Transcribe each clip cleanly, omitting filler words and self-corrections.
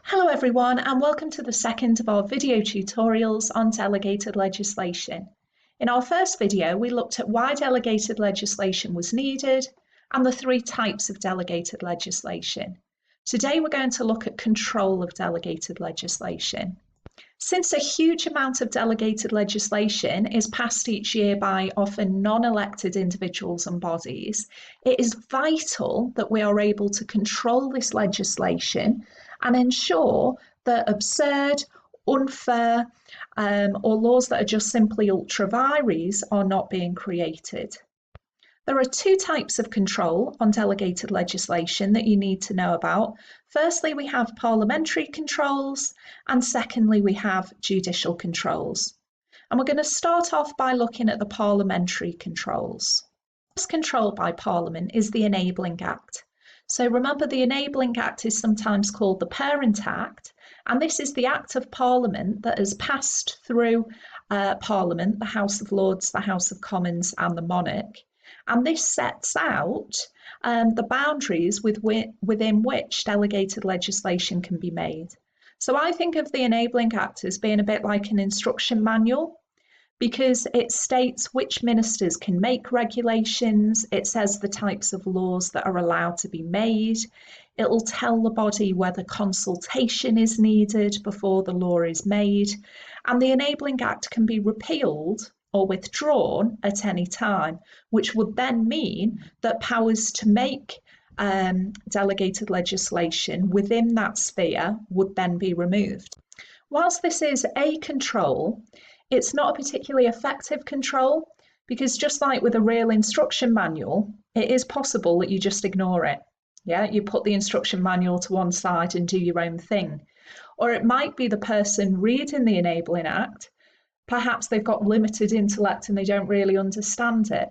Hello everyone, and welcome to the second of our video tutorials on delegated legislation. In our first video, we looked at why delegated legislation was needed and the three types of delegated legislation. Today we're going to look at control of delegated legislation. Since a huge amount of delegated legislation is passed each year by often non-elected individuals and bodies, it is vital that we are able to control this legislation and ensure that absurd, unfair, or laws that are just simply ultra vires are not being created. There are two types of control on delegated legislation that you need to know about. Firstly, we have parliamentary controls, and secondly, we have judicial controls. And we're going to start off by looking at the parliamentary controls. The first control by Parliament is the Enabling Act. So remember, the Enabling Act is sometimes called the Parent Act, and this is the Act of Parliament that has passed through Parliament, the House of Lords, the House of Commons, and the Monarch. And this sets out the boundaries within which delegated legislation can be made. So I think of the Enabling Act as being a bit like an instruction manual, because it states which ministers can make regulations, it says the types of laws that are allowed to be made, it'll tell the body whether consultation is needed before the law is made, and the Enabling Act can be repealed or withdrawn at any time, which would then mean that powers to make delegated legislation within that sphere would then be removed. Whilst this is a control, it's not a particularly effective control, because just like with a real instruction manual, it is possible that you just ignore it. Yeah, you put the instruction manual to one side and do your own thing. Or it might be the person reading the Enabling Act, perhaps they've got limited intellect and they don't really understand it.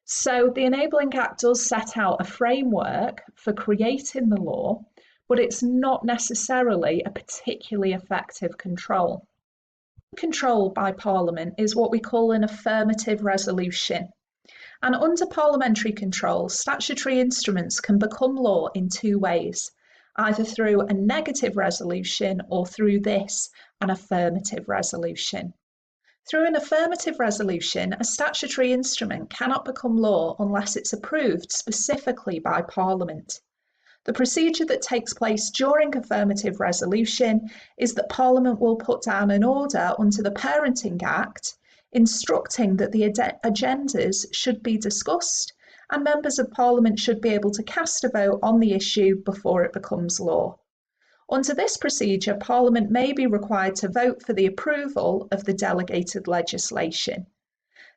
So the Enabling Act does set out a framework for creating the law, but it's not necessarily a particularly effective control. Control by Parliament is what we call an affirmative resolution. And under parliamentary control, statutory instruments can become law in two ways, either through a negative resolution or through this, an affirmative resolution. Through an affirmative resolution, a statutory instrument cannot become law unless it's approved specifically by Parliament. The procedure that takes place during affirmative resolution is that Parliament will put down an order under the Parenting Act instructing that the agendas should be discussed and members of Parliament should be able to cast a vote on the issue before it becomes law. Under this procedure, Parliament may be required to vote for the approval of the delegated legislation.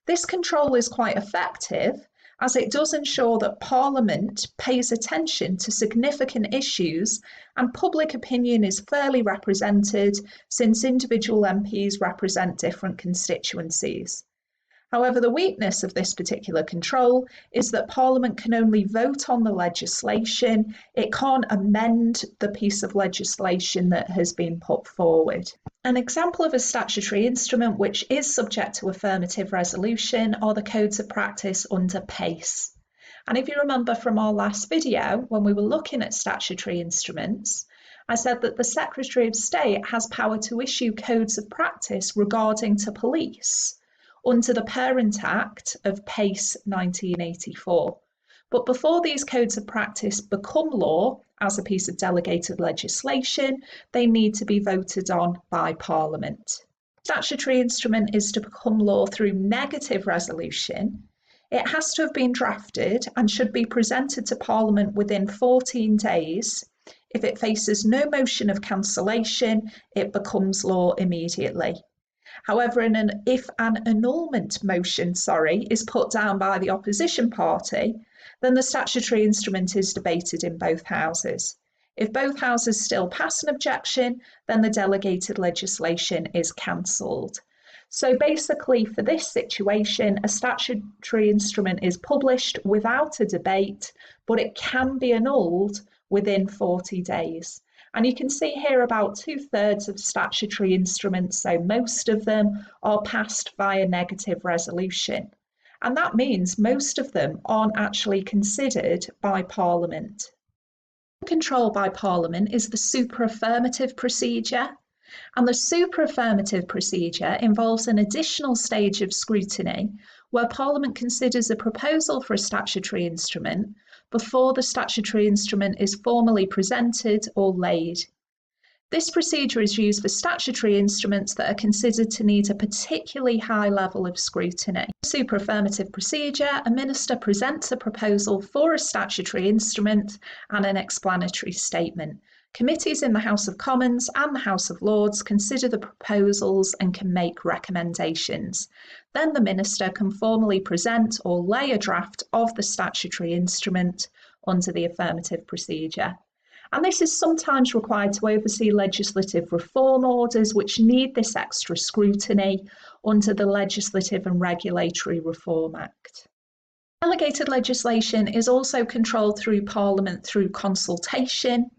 This control is quite effective as it does ensure that Parliament pays attention to significant issues and public opinion is fairly represented, since individual MPs represent different constituencies. However, the weakness of this particular control is that Parliament can only vote on the legislation. It can't amend the piece of legislation that has been put forward. An example of a statutory instrument which is subject to affirmative resolution are the codes of practice under PACE. And if you remember from our last video, when we were looking at statutory instruments, I said that the Secretary of State has power to issue codes of practice regarding to police under the Parent Act of PACE 1984. But before these codes of practice become law as a piece of delegated legislation, they need to be voted on by Parliament. Statutory instrument is to become law through negative resolution. It has to have been drafted and should be presented to Parliament within 14 days. If it faces no motion of cancellation, it becomes law immediately. However, if an annulment motion is put down by the opposition party, then the statutory instrument is debated in both houses. If both houses still pass an objection, then the delegated legislation is cancelled. So basically, for this situation, a statutory instrument is published without a debate, but it can be annulled within 40 days. And you can see here about 2/3 of statutory instruments, so most of them are passed via negative resolution. And that means most of them aren't actually considered by Parliament. Control by Parliament is the super-affirmative procedure, and the super-affirmative procedure involves an additional stage of scrutiny where Parliament considers a proposal for a statutory instrument before the statutory instrument is formally presented or laid. This procedure is used for statutory instruments that are considered to need a particularly high level of scrutiny. Super-affirmative procedure, a minister presents a proposal for a statutory instrument and an explanatory statement. Committees in the House of Commons and the House of Lords consider the proposals and can make recommendations. Then the minister can formally present or lay a draft of the statutory instrument under the affirmative procedure. And this is sometimes required to oversee legislative reform orders which need this extra scrutiny under the Legislative and Regulatory Reform Act. Delegated legislation is also controlled through Parliament through consultation.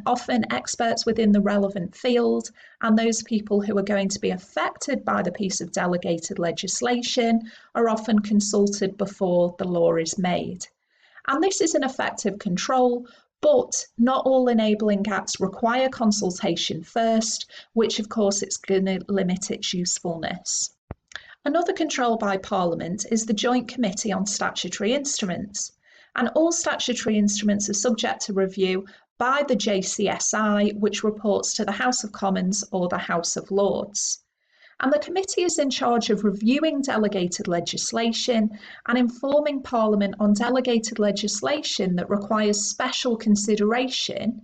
Often experts within the relevant field and those people who are going to be affected by the piece of delegated legislation are often consulted before the law is made. And this is an effective control, but not all enabling acts require consultation first, which of course it's going to limit its usefulness. Another control by Parliament is the Joint Committee on Statutory Instruments, and all statutory instruments are subject to review by the JCSI, which reports to the House of Commons or the House of Lords. And the committee is in charge of reviewing delegated legislation and informing Parliament on delegated legislation that requires special consideration,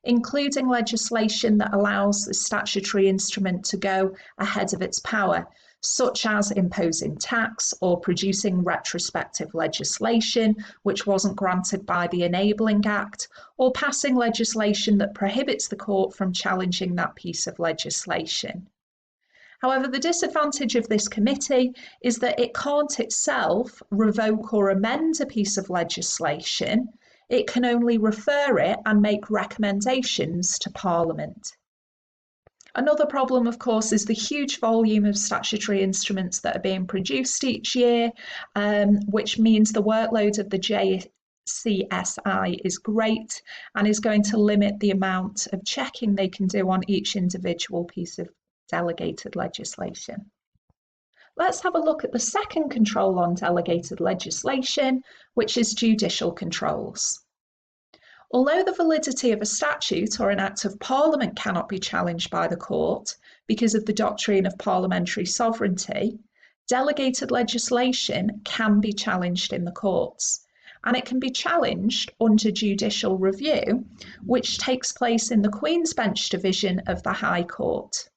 including legislation that allows the statutory instrument to go ahead of its power, such as imposing tax or producing retrospective legislation which wasn't granted by the Enabling Act, or passing legislation that prohibits the court from challenging that piece of legislation. However, the disadvantage of this committee is that it can't itself revoke or amend a piece of legislation. It can only refer it and make recommendations to Parliament. Another problem, of course, is the huge volume of statutory instruments that are being produced each year, which means the workload of the JCSI is great and is going to limit the amount of checking they can do on each individual piece of delegated legislation. Let's have a look at the second control on delegated legislation, which is judicial controls. Although the validity of a statute or an Act of Parliament cannot be challenged by the court because of the doctrine of parliamentary sovereignty, delegated legislation can be challenged in the courts, and it can be challenged under judicial review, which takes place in the Queen's Bench Division of the High Court.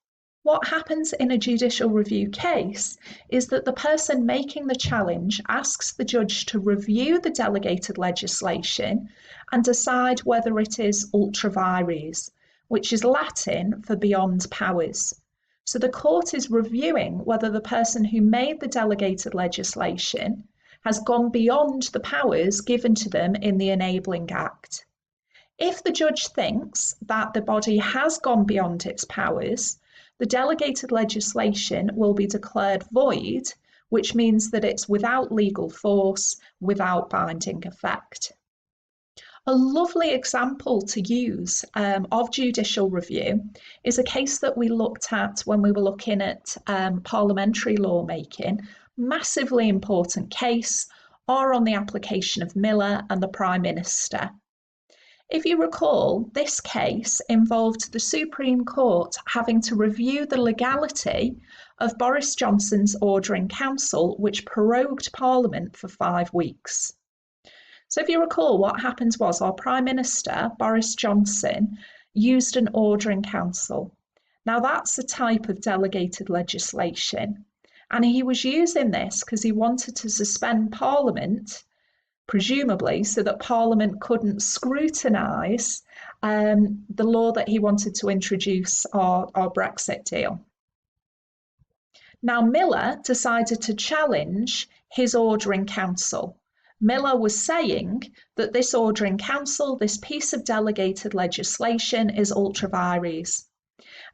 What happens in a judicial review case is that the person making the challenge asks the judge to review the delegated legislation and decide whether it is ultra vires, which is Latin for beyond powers. So the court is reviewing whether the person who made the delegated legislation has gone beyond the powers given to them in the Enabling Act. If the judge thinks that the body has gone beyond its powers, the delegated legislation will be declared void, which means that it's without legal force, without binding effect. A lovely example to use of judicial review is a case that we looked at when we were looking at parliamentary lawmaking, massively important case, or on the application of Miller and the Prime Minister. If you recall, this case involved the Supreme Court having to review the legality of Boris Johnson's order in council, which prorogued Parliament for 5 weeks. So if you recall, what happened was our Prime Minister, Boris Johnson, used an order in council. Now that's a type of delegated legislation, and he was using this because he wanted to suspend Parliament, presumably so that Parliament couldn't scrutinise the law that he wanted to introduce, our Brexit deal. Now Miller decided to challenge his order in council. Miller was saying that this order in council, this piece of delegated legislation, is ultra vires.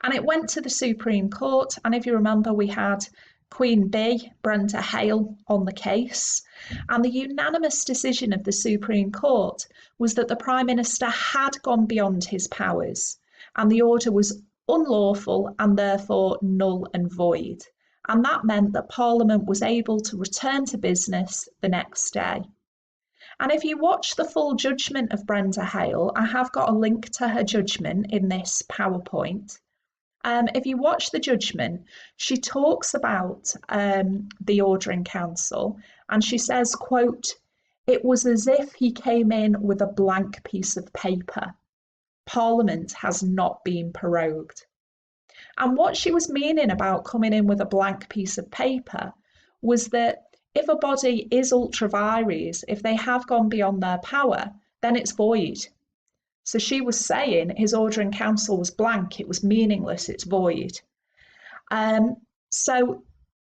And it went to the Supreme Court, and if you remember, we had Queen Bee, Brenda Hale, on the case. And the unanimous decision of the Supreme Court was that the Prime Minister had gone beyond his powers, and the order was unlawful and therefore null and void. And that meant that Parliament was able to return to business the next day. And if you watch the full judgment of Brenda Hale, I have got a link to her judgment in this PowerPoint. If you watch the judgment, she talks about the Order in Council, and she says, quote, "It was as if he came in with a blank piece of paper. Parliament has not been prorogued." And what she was meaning about coming in with a blank piece of paper was that if a body is ultra vires, if they have gone beyond their power, then it's void. So she was saying his Order in Council was blank, it was meaningless, it's void. So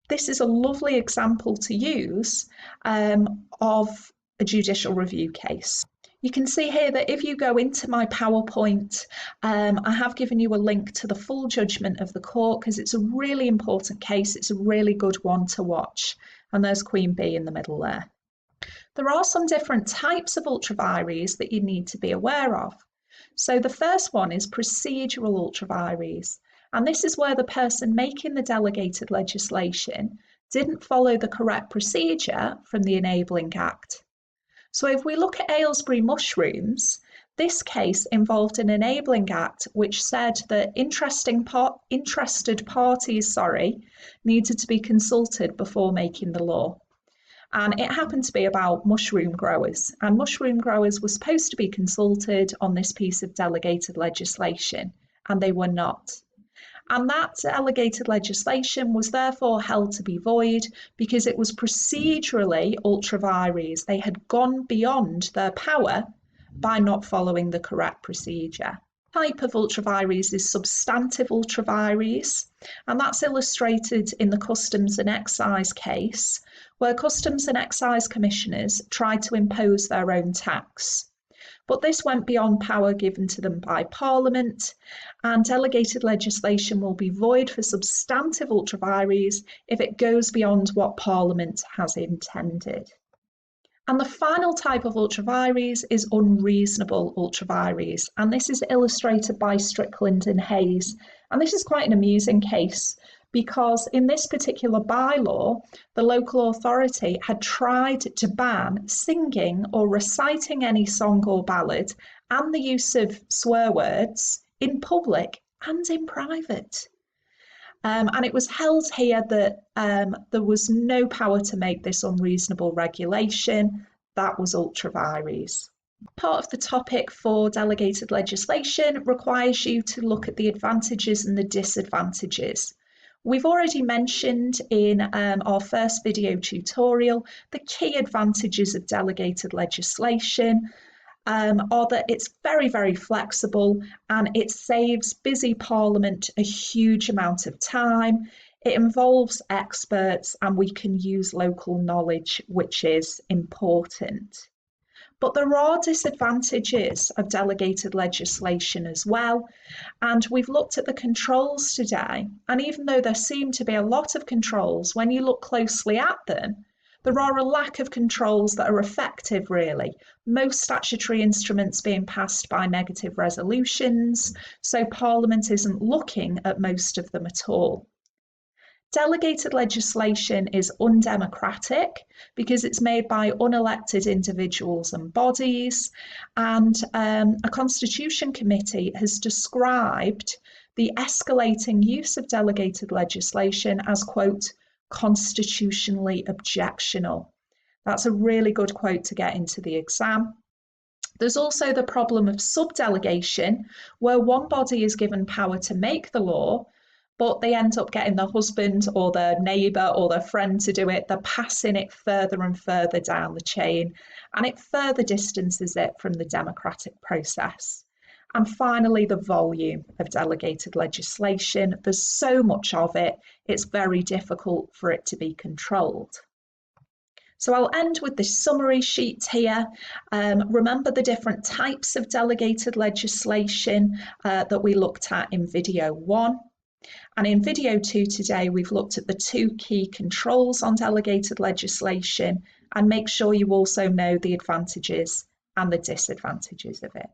this is a lovely example to use of a judicial review case. You can see here that if you go into my PowerPoint, I have given you a link to the full judgment of the court because it's a really important case. It's a really good one to watch. And there's Queen Bee in the middle there. There are some different types of ultra vires that you need to be aware of. So the first one is procedural ultra vires. And this is where the person making the delegated legislation didn't follow the correct procedure from the Enabling Act. So if we look at Aylesbury mushrooms, this case involved an Enabling Act which said that interested parties needed to be consulted before making the law. And it happened to be about mushroom growers, and mushroom growers were supposed to be consulted on this piece of delegated legislation, and they were not. And that delegated legislation was therefore held to be void because it was procedurally ultra vires. They had gone beyond their power by not following the correct procedure. Type of ultra vires is substantive ultra vires, and that's illustrated in the Customs and Excise case, where Customs and Excise Commissioners tried to impose their own tax. But this went beyond power given to them by Parliament, and delegated legislation will be void for substantive ultra vires if it goes beyond what Parliament has intended. And the final type of ultra vires is unreasonable ultra vires, and this is illustrated by Strickland and Hayes. And this is quite an amusing case because in this particular bylaw, the local authority had tried to ban singing or reciting any song or ballad and the use of swear words in public and in private. And it was held here that there was no power to make this unreasonable regulation. That was ultra vires. Part of the topic for delegated legislation requires you to look at the advantages and the disadvantages. We've already mentioned in our first video tutorial the key advantages of delegated legislation are that it's very, very flexible and it saves busy Parliament a huge amount of time. It involves experts and we can use local knowledge, which is important. But there are disadvantages of delegated legislation as well, and we've looked at the controls today, and even though there seem to be a lot of controls, when you look closely at them, there are a lack of controls that are effective really. Most statutory instruments being passed by negative resolutions, so Parliament isn't looking at most of them at all. Delegated legislation is undemocratic because it's made by unelected individuals and bodies, and a Constitution Committee has described the escalating use of delegated legislation as, quote, constitutionally objectionable. That's a really good quote to get into the exam. There's also the problem of subdelegation, where one body is given power to make the law, but they end up getting their husband or their neighbour or their friend to do it. They're passing it further and further down the chain, and it further distances it from the democratic process. And finally, the volume of delegated legislation. There's so much of it, it's very difficult for it to be controlled. So I'll end with this summary sheet here. Remember the different types of delegated legislation that we looked at in video 1. And in video 2 today, we've looked at the 2 key controls on delegated legislation, and make sure you also know the advantages and the disadvantages of it.